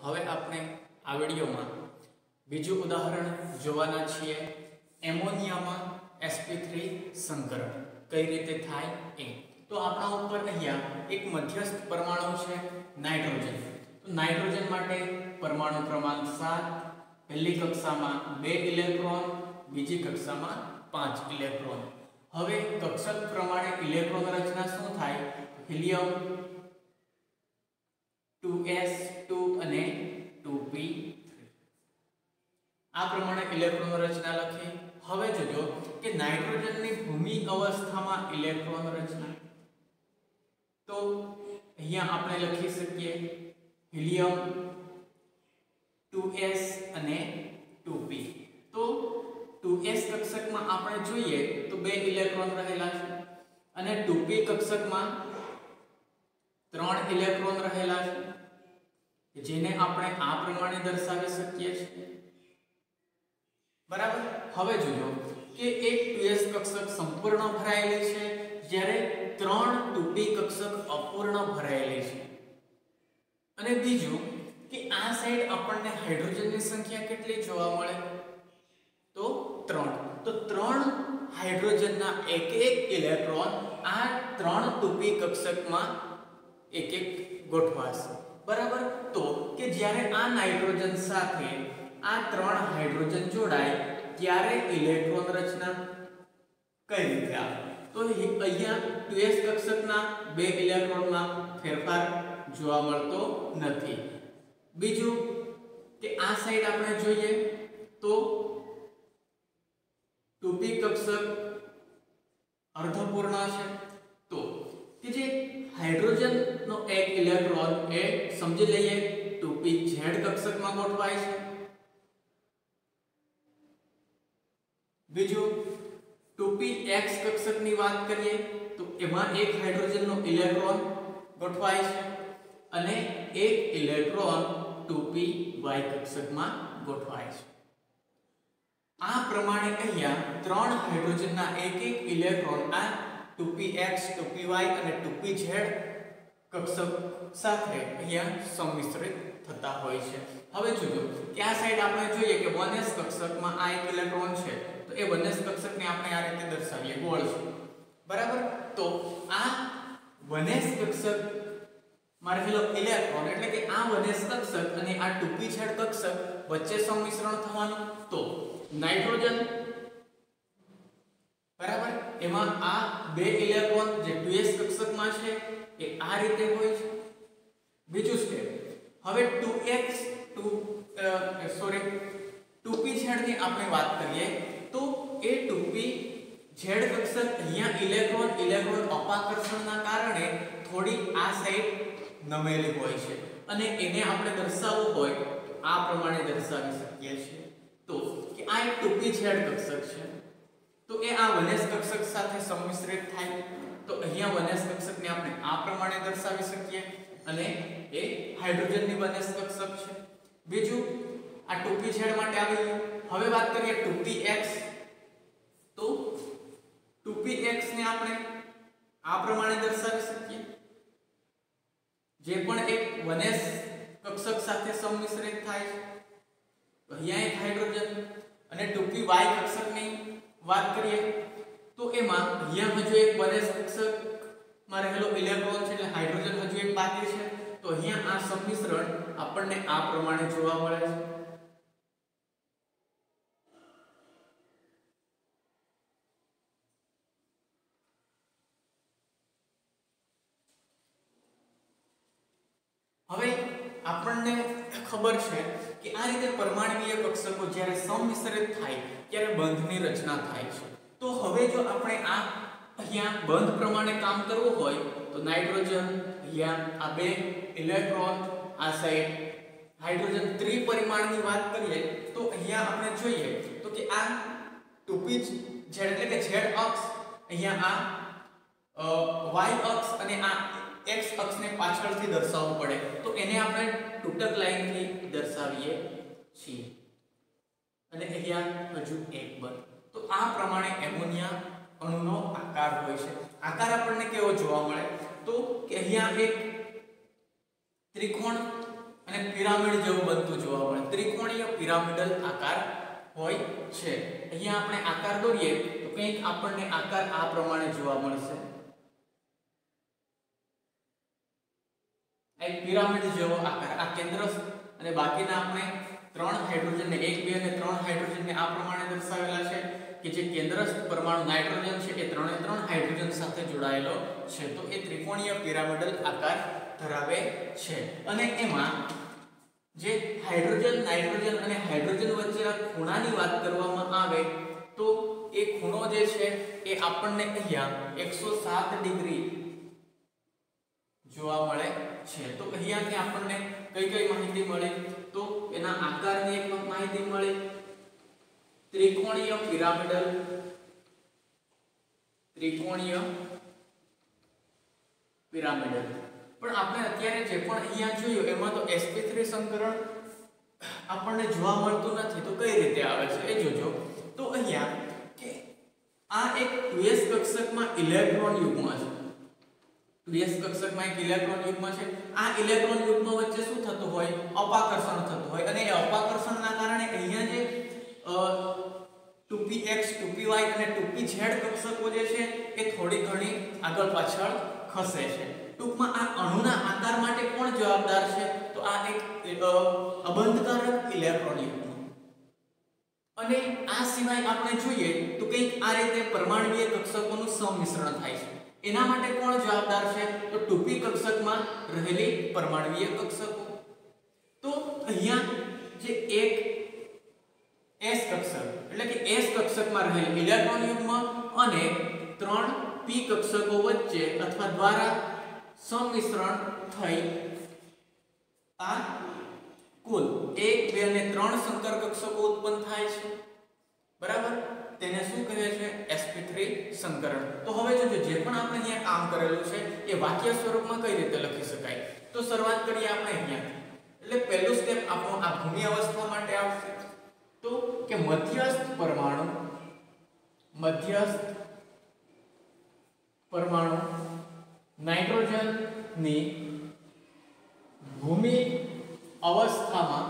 હવે આપણે આ વિડિયોમાં બીજું ઉદાહરણ જોવાના છીએ એમોનિયામાં sp3 સંકરણ કઈ રીતે થાય એ। તો આપણા ઉપર અહીંયા એક મધ્યસ્થ પરમાણુ છે નાઇટ્રોજન। તો નાઇટ્રોજન માટે પરમાણુ ક્રમાંક 7, પહેલી કક્ષામાં 2 ઇલેક્ટ્રોન, બીજી કક્ષામાં 5 ઇલેક્ટ્રોન। હવે કક્ષક પ્રમાણે ઇલેક્ટ્રોન રચના શું થાય? હિલિયમ 2s2 અને 2p3 આ પ્રમાણે ઇલેક્ટ્રોન રચના લખી। હવે જોજો કે નાઇટ્રોજનની ભૂમિ અવસ્થામાં ઇલેક્ટ્રોન રચના, તો અહીંયા આપણે લખી શકીએ હિલિયમ 2s અને 2p। તો 2s કક્ષકમાં આપણે જોઈએ તો 2 ઇલેક્ટ્રોન રહેલા છે અને 2p કક્ષકમાં 3 ઇલેક્ટ્રોન રહેલા છે, જેને આપણે આ પ્રમાણે દર્શાવી શકીએ છીએ, બરાબર। હવે જોજો કે એક 2s કક્ષક સંપૂર્ણ ભરાયેલી છે જ્યારે 3 2p કક્ષક અપૂર્ણ ભરાયેલી છે। અને બીજું કે આ સાઈડ આપણને હાઇડ્રોજનની સંખ્યા કેટલી જોવા મળે? તો 3। તો 3 હાઇડ્રોજનના એક ઇલેક્ટ્રોન આ 3 2p કક્ષકમાં એક ગોઠવાશે, બરાબર। તો કે જ્યારે આ નાઇટ્રોજન સાથે આ 3 હાઇડ્રોજન જોડાય ત્યારે ઇલેક્ટ્રોન રચના કઈ રીતે આવે? તો અહીંયા 2s કક્ષકના 2 ઇલેક્ટ્રોનમાં ફેરફાર જોવા મળતો નથી। બીજું કે આ સાઈડ આપણે જોઈએ તો 2p કક્ષક અર્ધપૂર્ણ છે, તો કે જે હાઇડ્રોજનનો એક ઇલેક્ટ્રોન એ સમજી લઈએ 2pz કક્ષકમાં ગોઠવાય છે। બીજું 2px કક્ષકની વાત કરીએ તો એમાં એક હાઇડ્રોજનનો ઇલેક્ટ્રોન ગોઠવાય છે અને એક ઇલેક્ટ્રોન 2py કક્ષકમાં ગોઠવાય છે। આ પ્રમાણે અહીંયા 3 હાઇડ્રોજનના એક ઇલેક્ટ્રોન આ 2px 2py અને 2pz કક્ષક સાથે અહીંયા સંમિશ્રિત થતા હોય છે। હવે જોજો કે આ સાઈડ આપણે જોઈએ કે 1s કક્ષકમાં આ એક ઇલેક્ટ્રોન છે, તો એ 1s કક્ષકને આપણે આ રીતે દર્શાવીએ, ગોળ છે, બરાબર। તો આ 1s કક્ષક માં રહેલો ઇલેક્ટ્રોન એટલે કે આ 1s કક્ષક અને આ 2pz કક્ષક વચ્ચે સંમિશ્રણ થવાનું, તો નાઇટ્રોજન, બરાબર, એમાં આ 2 ઇલેક્ટ્રોન જે 2s કક્ષકમાં છે એ આ રીતે હોય છે। બીજું સ્ટેપ, હવે 2pz ની આપણે વાત કરીએ તો એ 2pz કક્ષક અહીંયા ઇલેક્ટ્રોન અપાકર્ષણના કારણે થોડી આ સાઈડ નમેલી હોય છે અને એને આપણે દર્શાવવું હોય તો આ પ્રમાણે દર્શાવી શકીએ છીએ। તો કે આ એક 2pz કક્ષક છે, તો એ આ 1s કક્ષક સાથે સંમિશ્રિત થાય, તો અહીંયા 1s કક્ષકને આપણે આ પ્રમાણે દર્શાવી શકીએ અને એ હાઇડ્રોજનની 1s કક્ષક છે। બીજું આ 2pz માટે આવી ગયું। હવે વાત કરીએ 2px, તો 2px ને આપણે આ પ્રમાણે દર્શાવી શકીએ, જે પણ એક 1s કક્ષક સાથે સંમિશ્રિત થાય છે। તો અહીંયા એક હાઇડ્રોજન અને 2py કક્ષકની વાત કરીએ તો એમાં અહીંયા હજુ એક 1s કક્ષકમાં રહેલો ઇલેક્ટ્રોન છે એટલે હાઇડ્રોજન હજુ એક બાકી છે, તો અહીંયા આ સંમિશ્રણ આપણને આ પ્રમાણે જોવા મળે છે। હવે આપણને ખબર છે કે આ રીતે પરમાણ્વીય કક્ષકો જ્યારે સંમિશ્રિત થાય ત્યારે બંધની રચના થાય છે। તો હવે જો આપણે આ અહીંયા બંધ પ્રમાણે કામ કરવું હોય તો નાઇટ્રોજન, અહીંયા આ 2 ઇલેક્ટ્રોન, આ સાઈડ હાઇડ્રોજન ત્રિપરિમાણની વાત કરીએ તો અહીંયા આપણે જોઈએ તો કે આ 2pz એટલે કે z અક્ષ, અહીંયા આ y અક્ષ અને આ x અક્ષને પાછળથી દર્શાવવું પડે, તો એને આપણે તૂટક લાઈનથી દર્શાવીએ છીએ અને અહીંયા હજુ એક બંધ। તો આ પ્રમાણે એમોનિયા અણુનો આકાર હોય છે। આકાર આપણને કેવો જોવા મળે? તો કે અહીંયા એક ત્રિકોણ અને અને પિરામિડ જેવું બનતું જોવા મળે, ત્રિકોણીય પિરામિડલ આકાર હોય છે। અહીંયા આપણે આકાર દોરીએ તો કંઈક આપણને આકાર આ પ્રમાણે જોવા મળશે, એક પિરામિડ જેવો આકાર, આ કેન્દ્ર અને બાકીના આપણે 3 હાઇડ્રોજન ને 1 2 અને 3 હાઇડ્રોજન ને આ પ્રમાણે દર્શાવેલા છે કે જે કેન્દ્રસ્થ પરમાણુ નાઇટ્રોજન છે એ 3 3 હાઇડ્રોજન સાથે જોડાયેલો છે, તો એ ત્રિકોણીય પિરામિડલ આકાર ધરાવે છે। અને એમાં જે હાઇડ્રોજન નાઇટ્રોજન અને હાઇડ્રોજન વચ્ચેના ખૂણાની વાત કરવામાં આવે તો એ ખૂણો જે છે એ આપણને અહીંયા 107 ડિગ્રી જોવા મળે છે। તો અહીંયાથી આપણને કઈ કઈ માહિતી મળી, તો એના આકારની એક માહિતી મળી, ત્રિકોણીય પિરામિડલ, ત્રિકોણીય પિરામિડલ। પણ આપણે અત્યારે જે પણ અહીંયા જોયું એમાં તો sp3 સંકરણ આપણને જોવા મળતું નથી, તો કઈ રીતે આવે છે એ જોજો। તો અહીંયા કે આ એક 2s કક્ષકમાં ઇલેક્ટ્રોન યુગ્મ છે, 2s કક્ષકમાં એક ઇલેક્ટ્રોન યુગ્મ છે, આ ઇલેક્ટ્રોન યુગ્મ વચ્ચે શું થતું હોય, અપાકર્ષણ થતું હોય, અને એ અપાકર્ષણના કારણે અહીંયા જે 2px 2py અને 2pz કક્ષકો જે છે એ થોડી ઘણી આગળ પાછળ ખસે છે। ટૂંકમાં આ અણુના આકાર માટે કોણ જવાબદાર છે, તો આ એક અબંધકારક ઇલેક્ટ્રોન યુગ્મ। અને આ સિવાય આપણે જોઈએ તો કંઈક આ રીતે પરમાણુય કક્ષકોનું સંમિશ્રણ થાય છે, એના માટે કોણ જવાબદાર છે, તો 2p કક્ષકમાં રહેલી પરમાણુય કક્ષકો। તો અહીંયા જે એક s કક્ષક એટલે કે s કક્ષકમાં રહેલ ઇલેક્ટ્રોન યુગ્મ અને 3p કક્ષકો વચ્ચે અથવા દ્વારા સંમિશ્રણ થઈ આ કુલ 1 2 અને 3 સંકર કક્ષકો ઉત્પન્ન થાય છે, બરાબર, તેને શું કહે છે, sp3 સંકરણ। તો હવે જોજો જે પણ આપણે અહીંયા કામ કરેલું છે એ વાક્ય સ્વરૂપમાં કઈ રીતે લખી શકાય, તો શરૂઆત કરીએ આપણે અહીંયાથી। એટલે પહેલું સ્ટેપ આપણો આ ભૂમિ અવસ્થા માટે આવશે, તો કે મધ્યસ્થ પરમાણુ નાઇટ્રોજન ની ભૂમિ અવસ્થામાં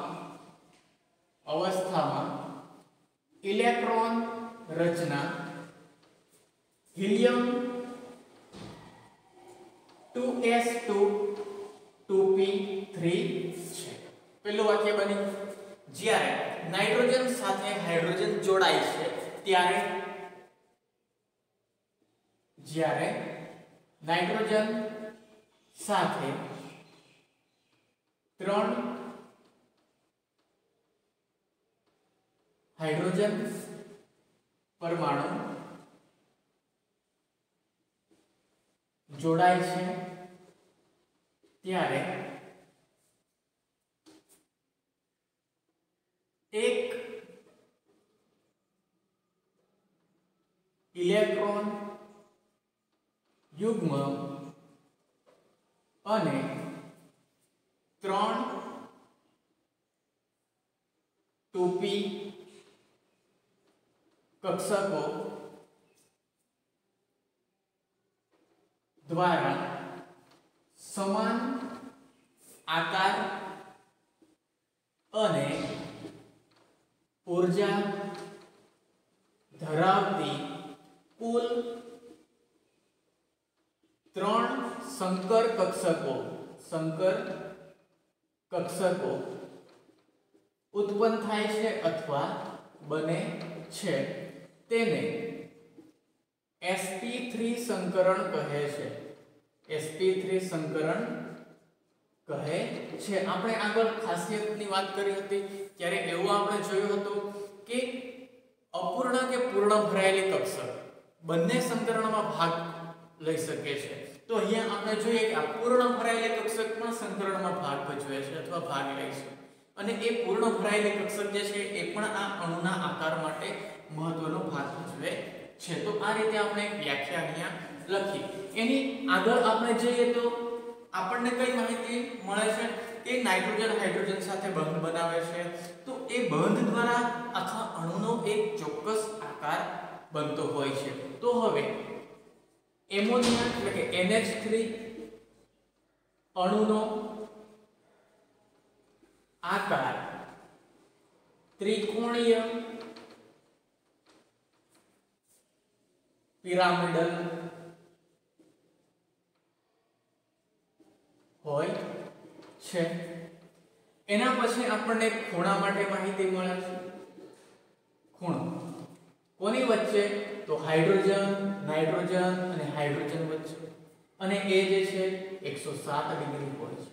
ઇલેક્ટ્રોન રચના હિલિયમ 2s2 2p3 છે। પહેલું વાક્ય બની, જ્યારે નાઇટ્રોજન સાથે હાઇડ્રોજન જોડાય છે ત્યારે, જ્યારે નાઇટ્રોજન સાથે 3 હાઇડ્રોજન પરમાણુ જોડાય છે ત્યારે એક ઇલેક્ટ્રોન યુગ્મ અને 3 2p કક્ષકો દ્વારા સમાન આકાર અને ઊર્જા ધરાવતી કુલ 3 સંકર કક્ષકો ઉત્પન્ન થાય છે અથવા બને છે, તેને sp3 સંકરણ કહે છે, sp3 સંકરણ કહે છે। આપણે આગળ ખાસિયતની વાત કરી હતી ત્યારે એવું આપણે જોયું હતું કે અપૂર્ણ કે પૂર્ણ ભરાયેલી કક્ષક બંને સંકરણમાં ભાગ લઈ શકે છે। તો અહીંયા આપણે જોઈએ કે આ પૂર્ણ ભરાયેલી કક્ષક પણ સંકરણમાં ભાગ ભજવે છે અથવા ભાગ લે છે, અને એ પૂર્ણ ભરાયેલી કક્ષક જે છે એ પણ આ અણુના આકાર માટે મહત્વનો ભાગ ભજવે છે। તો આ રીતે આપણે એક વ્યાખ્યા અહીંયા લખી। એની આગળ આપણે જઈએ તો આપણને કઈ માહિતી મળે છે કે નાઇટ્રોજન હાઇડ્રોજન સાથે બંધ બનાવે છે, તો એ બંધ દ્વારા આખા અણુનો એક ચોક્કસ આકાર બનતો હોય છે। તો હવે એમોનિયા એટલે કે NH3 અણુનો આકાર ત્રિકોણીય પિરામિડલ હોય છે। એના પછી આપણને ખૂણા માટે માહિતી મળે છે। ખૂણો કોની વચ્ચે? તો હાઇડ્રોજન, નાઇટ્રોજન અને હાઇડ્રોજન વચ્ચે, અને એ જે છે 107 ડિગ્રી હોય છે।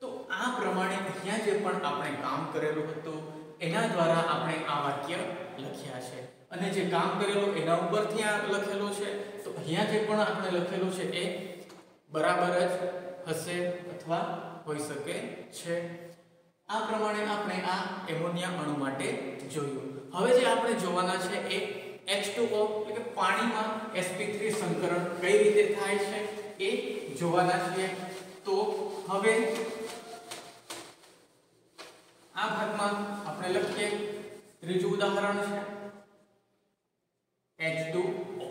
તો આ પ્રમાણે અહીંયા જે પણ આપણે કામ કરેલું હતું એના દ્વારા આપણે આ વાક્ય લખ્યા છે, અને જે કામ કરેલું એના ઉપરથી આ લખેલું છે। તો અહીંયા જે પણ આપણે લખેલું છે એ બરાબર જ હશે અથવા હોઈ શકે છે। આ પ્રમાણે આપણે આ એમોનિયા અણુ માટે જોયું। હવે જે આપણે જોવાના છે એ H2O એટલે કે પાણીમાં sp3 સંકરણ કઈ રીતે થાય છે એ જોવાના છીએ। તો હવે આ ભાગમાં આપણે લખીએ ત્રીજું ઉદાહરણ છે H2O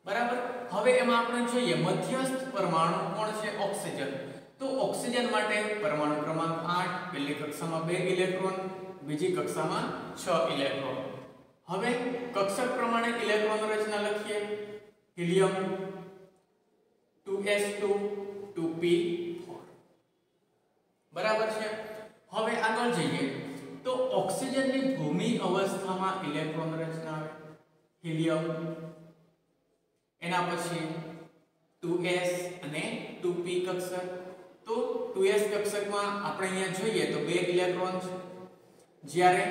બરાબર। હવે એમાં આપણે જોઈએ મધ્યસ્થ પરમાણુ કોણ છે? ઓક્સિજન। તો ઓક્સિજન માટે પરમાણુ ક્રમાંક 8, પહેલી કક્ષામાં 2 ઇલેક્ટ્રોન, બીજી કક્ષામાં 6 ઇલેક્ટ્રોન। હવે કક્ષક પ્રમાણે ઇલેક્ટ્રોન રચના લખીએ। હિલિયમ 2s2 2p4 બરાબર છે। હવે આગળ જઈએ તો ઓક્સિજનની ભૂમિ અવસ્થામાં ઇલેક્ટ્રોન રચના આવે હિલિયમ, એના પછી 2s અને 2p કક્ષક। તો 2s કક્ષકમાં આપણે અહીંયા જોઈએ તો 2 ઇલેક્ટ્રોન છે, જ્યારે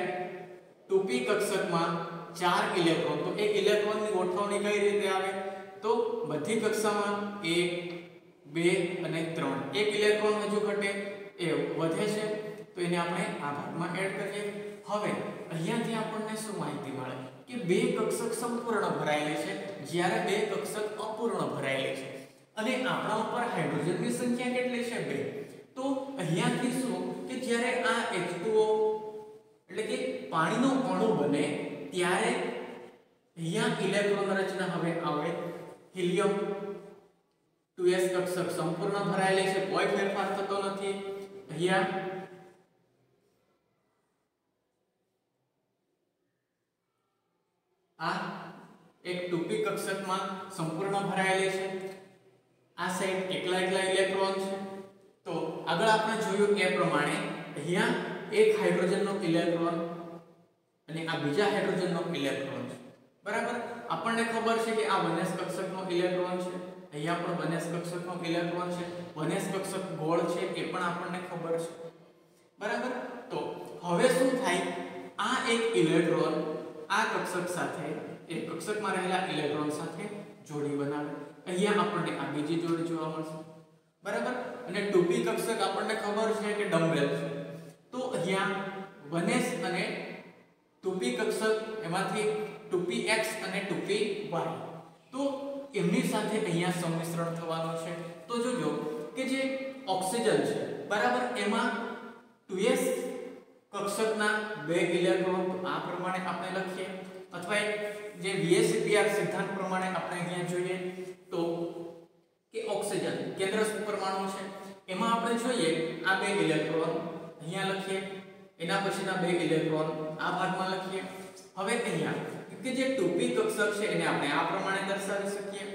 2p કક્ષકમાં 4 ઇલેક્ટ્રોન। તો એક ઇલેક્ટ્રોનની ગોઠવણી કઈ રીતે આવે? તો બધી કક્ષામાં 1, 2 અને 3 એક ઇલેક્ટ્રોન હજુ ઘટે એ વધે છે, તો એને આપણે આ ભાગમાં એડ કરીએ। હવે અહીંયાથી આપણને શું માહિતી મળે કે 2 કક્ષક સંપૂર્ણ ભરાયેલી છે, જ્યારે 2 કક્ષક અપૂર્ણ ભરાયેલી છે, અને આપણા ઉપર હાઇડ્રોજનની સંખ્યા કેટલી છે? 2। તો અહીંયાથી શું કે જ્યારે આ H2O એટલે કે પાણીનો અણુ બને ત્યારે અહીંયા ઇલેક્ટ્રોન રચના હવે આવે હિલિયમ 2s કક્ષક સંપૂર્ણ ભરાયેલી છે, કોઈ ફેરફાર થતો નથી। અહીંયા આ એક 2p કક્ષકમાં સંપૂર્ણ ભરાયેલી છે, આ સાઈડ એકલા ઇલેક્ટ્રોન છે। તો આગળ આપણે જોયું એ પ્રમાણે અહીંયા એક હાઇડ્રોજનનો ઇલેક્ટ્રોન અને આ બીજા હાઇડ્રોજનનો ઇલેક્ટ્રોન છે બરાબર। આપણને ખબર છે કે આ 1s કક્ષકનો ઇલેક્ટ્રોન છે, અહીંયા પણ 1s કક્ષકનો ઇલેક્ટ્રોન છે, 1s કક્ષક ગોળ છે એ પણ આપણને ખબર છે બરાબર। તો હવે શું થાય? આ એક ઇલેક્ટ્રોન આ કક્ષક સાથે એ કક્ષકમાં રહેલા ઇલેક્ટ્રોન સાથે જોડી બનાવે। અહીંયા આપણને આ બીજી જોડી જોવા મળશે બરાબર। અને 2p કક્ષક આપણને ખબર છે કે ડમ્બેલ છે, તો અહીંયા 1s અને 2p કક્ષક એમાંથી 2px અને 2py, તો એમની સાથે અહીંયા સંમિશ્રણ થવાનું છે। તો જોજો કે જે ઓક્સિજન છે બરાબર, એમાં 2s કક્ષકના 2 ઇલેક્ટ્રોન, તો આ પ્રમાણે આપણે લખીએ, અથવા જે VSEPR સિદ્ધાંત પ્રમાણે આપણે અહીંયા જોઈએ તો કે ઓક્સિજન કેન્દ્ર પરમાણુ છે, એમાં આપણે જોઈએ આ 2 ઇલેક્ટ્રોન અહીંયા લખીએ, એના પછીના 2 ઇલેક્ટ્રોન આ ભાગમાં લખીએ। હવે અહીંયા કે જે 2p કક્ષક છે એને આપણે આ પ્રમાણે દર્શાવી શકીએ,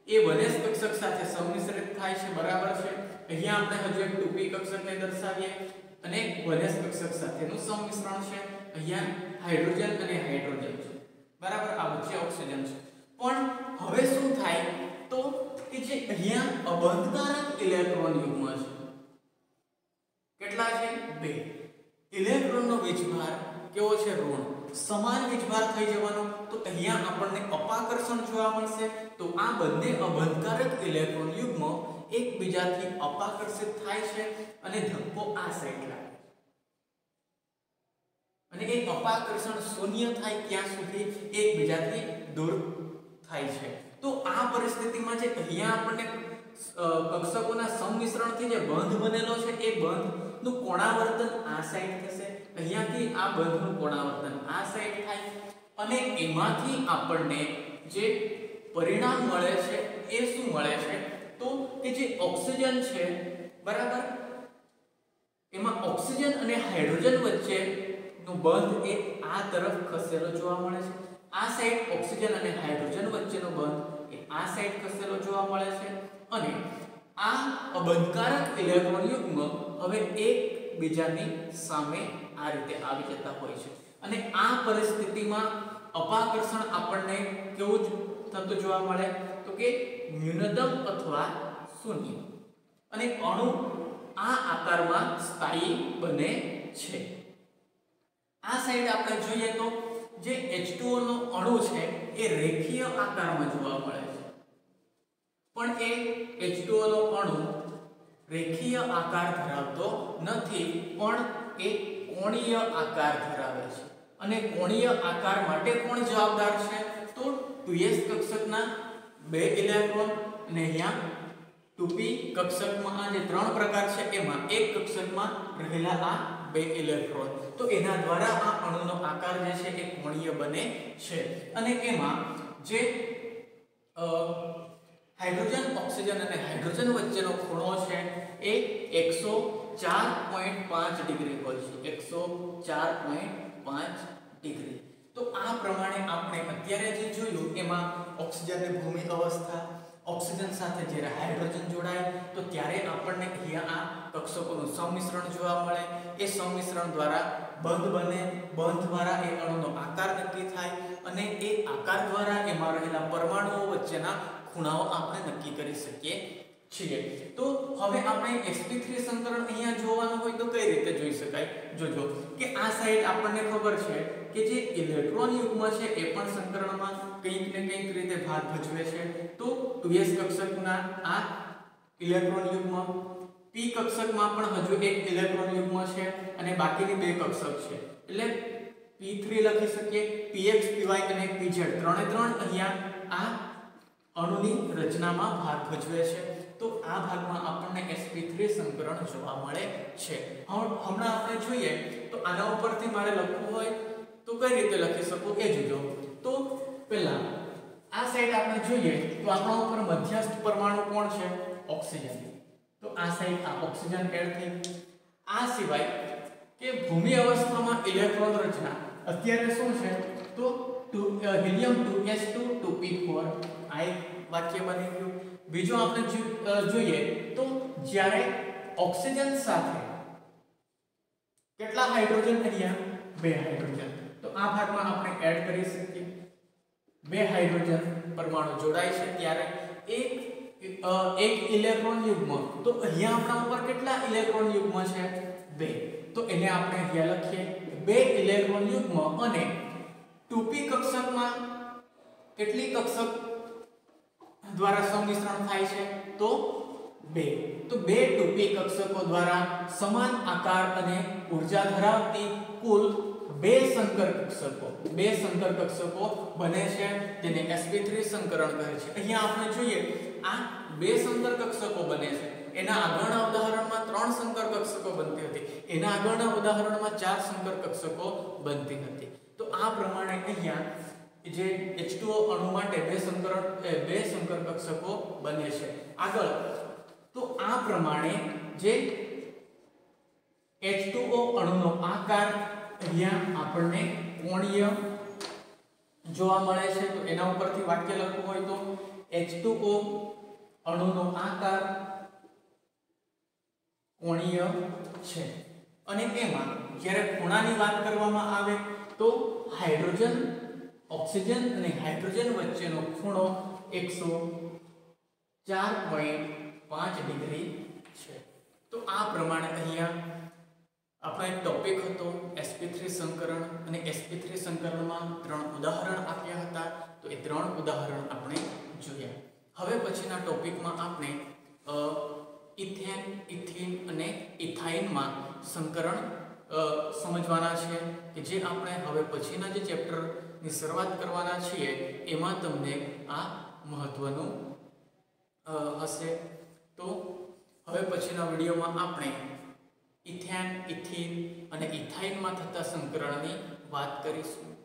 એ 1s કક્ષક સાથે સંમિશ્રિત થાય છે બરાબર છે। અહીંયા આપણે હજુ એક 2p કક્ષકને દર્શાવીએ અને 1s કક્ષક સાથેનું સંમિશ્રણ છે, અહીંયા હાઇડ્રોજન અને હાઇડ્રોજન છે બરાબર, આ વચ્ચે ઓક્સિજન છે। પણ હવે શું થાય તો કે જે અહીંયા અબંધકારક ઇલેક્ટ્રોન યુગ્મ છે, કેટલા છે? 2। ઇલેક્ટ્રોનનો વીજભાર કેવો છે? ઋણ, સમાન વીજભાર થઈ જવાનો। તો અહીંયા આપણને અપાકર્ષણ જોવા મળશે। તો આ બંને અબંધકારક ઇલેક્ટ્રોન યુગ્મ એકબીજાથી અપાકર્ષિત થાય છે અને ધક્કો આ સાઈડ લાગે, અને એ અપાકર્ષણ શૂન્ય થાય ત્યાં સુધી એકબીજાથી દૂર થાય છે। તો આ પરિસ્થિતિમાં જે અહીંયા આપણને કક્ષકોના સંમિશ્રણથી જે બંધ બનેલો છે એ બંધનું કોણાવર્તન આ સાઈડ થશે, અહીંયાથી આ બંધનું કોણાવર્તન આ સાઈડ થાય, અને એમાંથી આપણને જે પરિણામ મળે છે એ શું મળે છે? તો કે જે ઓક્સિજન છે બરાબર, એમાં ઓક્સિજન અને હાઇડ્રોજન વચ્ચેનો બંધ એ આ તરફ ખસેલો જોવા મળે છે. આ સાઈડ ઓક્સિજન અને હાઇડ્રોજન વચ્ચેનો બંધ એ આ સાઈડ ખસેલો જોવા મળે છે અને આ અબંધકારક ઇલેક્ટ્રોન યુગ્મ હવે એકબીજાની સામે આ રીતે આવી જતા હોય છે અને આ પરિસ્થિતિમાં અપાકર્ષણ આપણને કેવું થતું જોવા મળે તો કે ન્યૂનતમ અથવા શૂન્ય અને અણુ આ આકારમાં સ્થાયી બને છે. આ સાઈડ આપણે જોઈએ તો જે H2O નો અણુ છે એ રેખીય આકારમાં જોવા મળે છે પણ એ H2O નો અણુ રેખીય આકાર ધરાવતો નથી પણ એ કોણીય આકાર ધરાવે છે અને કોણીય આકાર માટે કોણ જવાબદાર છે તો 2s કક્ષકના 2 ઇલેક્ટ્રોન અને અહીંયા 2p કક્ષકમાં આ જે 3 પ્રકાર છે એમાં એક કક્ષકમાં રહેલા આ 2 ઇલેક્ટ્રોન તો એના દ્વારા આ અણુનો આકાર જે છે એ કોણીય બને છે અને એમાં જે હાઇડ્રોજન ઓક્સિજન અને હાઇડ્રોજન વચ્ચેનો ખૂણો છે એ 104.5 ડિગ્રી હોય છે. 104.5 ડિગ્રી. તો આ પ્રમાણે આપણે અત્યારે જે જોયું એમાં ઓક્સિજનની ભૂમિ અવસ્થા, ઓક્સિજન સાથે જ્યારે હાઇડ્રોજન જોડાય તો ત્યારે આપણને અહીંયા આ કક્ષકોનું સંમિશ્રણ જોવા મળે. એ સંમિશ્રણ દ્વારા બંધ બને, બંધ દ્વારા એ અણુનો આકાર નક્કી થાય અને એ આકાર દ્વારા એમાં રહેલા પરમાણુઓ વચ્ચેના ખૂણાઓ આપણે નક્કી કરી શકીએ છીએ. તો હવે આપણે sp3 સંકરણ અહીંયા જોવાનું હોય તો કઈ રીતે જોઈ શકાય? જોજો કે આ સાઈડ આપણને ખબર છે કે જે ઇલેક્ટ્રોન યુગ્મ છે એ પણ સંકરણમાં કંઈક ને કંઈક રીતે ભાગ ભજવે છે. તો 2s કક્ષકના આ ઇલેક્ટ્રોન યુગ્મ, p કક્ષકમાં પણ હજુ એક ઇલેક્ટ્રોન યુગ્મ છે અને બાકીની બે કક્ષક છે એટલે p3 લખી શકીએ. px, py અને pz ત્રણે ત્રણ અહીંયા આ અણુની રચનામાં ભાગ ભજવે છે. તો આ ભાગમાં આપણને sp3 સંકરણ જોવા મળે છે. હમણાં આપણે જોઈએ તો આના ઉપરથી મારે લખવું હોય તો કઈ રીતે લખી શકું એ જોજો. તો પહેલા આ સાઈડ આપણે જોઈએ તો આપણા ઉપર મધ્યસ્થ પરમાણુ કોણ છે? ઓક્સિજન. તો આ સાઈડ આ ઓક્સિજન એડ થઈ. આ સિવાય કે ભૂમિ અવસ્થામાં ઇલેક્ટ્રોન રચના અત્યારે શું છે તો હિલિયમ 2s2 2p4 આ એક વાક્ય બની ગયું. બીજું આપણે જોઈએ તો જ્યારે ઓક્સિજન સાથે કેટલા હાઇડ્રોજન? અહીંયા 2 હાઇડ્રોજન. તો આ ભાગમાં આપણે એડ કરી શકીએ. 2 હાઇડ્રોજન પરમાણુ જોડાય છે ત્યારે એક ઇલેક્ટ્રોન યુગ્મ. તો અહીંયા આપણા ઉપર કેટલા ઇલેક્ટ્રોન યુગ્મ છે? 2. તો એને આપણે અહીંયા લખીએ 2 ઇલેક્ટ્રોન યુગ્મ અને 2p કક્ષકમાં કેટલી કક્ષક દ્વારા સંમિશ્રણ થાય છે તો 2. તો 2 2p કક્ષકો દ્વારા સમાન આકાર અને ઊર્જા ધરાવતી કુલ 2 સંકર કક્ષકો બને છે જેને sp3 સંકરણ કહે છે. અહીંયા આપણે જોઈએ આ 2 સંકર કક્ષકો બને છે. એના આગળના ઉદાહરણમાં 3 સંકર કક્ષકો બનતી હતી. એના આગળના ઉદાહરણમાં 4 સંકર કક્ષકો બનતી હતી. તો આ પ્રમાણે અહીંયા જે H2O અણુ માટે 2 સંકર કક્ષકો બને છે. આગળ તો આ પ્રમાણે જે H2O અણુનો આકાર અહીંયા આપણને કોણીય જોવા મળે છે. તો એના ઉપરથી વાક્ય લખવું હોય તો H2O અણુનો આકાર કોણીય છે અને એમાં જ્યારે ખૂણાની વાત કરવામાં આવે તો હાઇડ્રોજન, ઓક્સિજન અને હાઇડ્રોજન વચ્ચેનો ખૂણો 104.5 ડિગ્રી છે. તો આ પ્રમાણે અહીંયા આપણો એક ટોપિક હતો sp3 સંકરણ અને sp3 સંકરણમાં 3 ઉદાહરણ આપ્યા હતા. તો એ 3 ઉદાહરણ આપણે જોયા. હવે પછીના ટોપિકમાં આપણે ઇથેન, ઇથીન અને ઇથાઇનમાં સંકરણ સમજવાના છે કે જે આપણે હવે પછીના જે ચેપ્ટરની શરૂઆત કરવાના છીએ એમાં તમને આ મહત્વનું હશે. તો હવે પછીના વિડીયોમાં આપણે ઇથેન, ઇથીન અને ઇથાઇનમાં થતા સંકરણની વાત કરીશું.